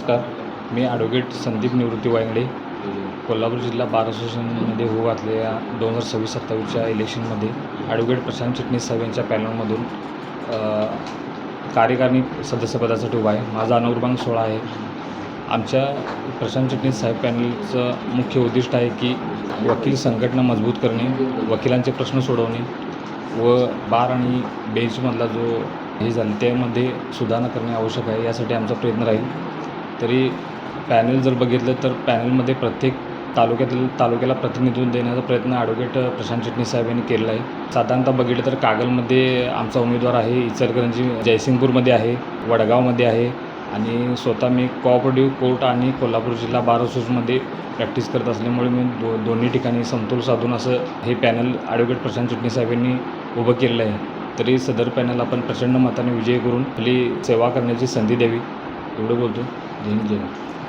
नमस्कार. मी ॲडव्होकेट संदीप निवृत्ती वायंगडे, कोल्हापूर जिल्हा बार असोसिएशनमध्ये होऊ घातलेल्या 2026-27च्या इलेक्शनमध्ये ॲडव्होकेट प्रशांत चिटणीस साहेब यांच्या पॅनलमधून कार्यकारिणी सदस्यपदासाठी उभा आहे. माझा अनुक्रमांक 16 आहे. आमच्या प्रशांत चिटणीस साहेब पॅनलचं मुख्य उद्दिष्ट आहे की वकील संघटना मजबूत करणे, वकिलांचे प्रश्न सोडवणे व बार आणि बेंचमधला जो हे झालं त्यामध्ये सुधारणा करणे आवश्यक आहे. यासाठी आमचा प्रयत्न राहील. तरी पॅनल जर बघितलं तर पॅनलमध्ये प्रत्येक तालुक्याला प्रतिनिधित्व देण्याचा प्रयत्न ॲडव्होकेट प्रशांत चिटणीस साहेब यांनी केलेला आहे. साधारणतः बघितलं तर कागलमध्ये आमचा उमेदवार आहे, इचलकरंजी जयसिंगपूरमध्ये आहे, वडगावमध्ये आहे आणि स्वतः मी कोऑपरेटिव्ह कोर्ट आणि कोल्हापूर जिल्हा बार असोसिएशनमध्ये प्रॅक्टिस करत असल्यामुळे मी दोन्ही ठिकाणी समतोल साधून असं हे पॅनल ॲडव्होकेट प्रशांत चिटणीस साहेब यांनी उभं केलेलं आहे. तरी सदर पॅनल आपण प्रचंड मताने विजयी करून आपली सेवा करण्याची संधी द्यावी एवढं बोलतो. जय हिंद, जय महाराष्ट्र.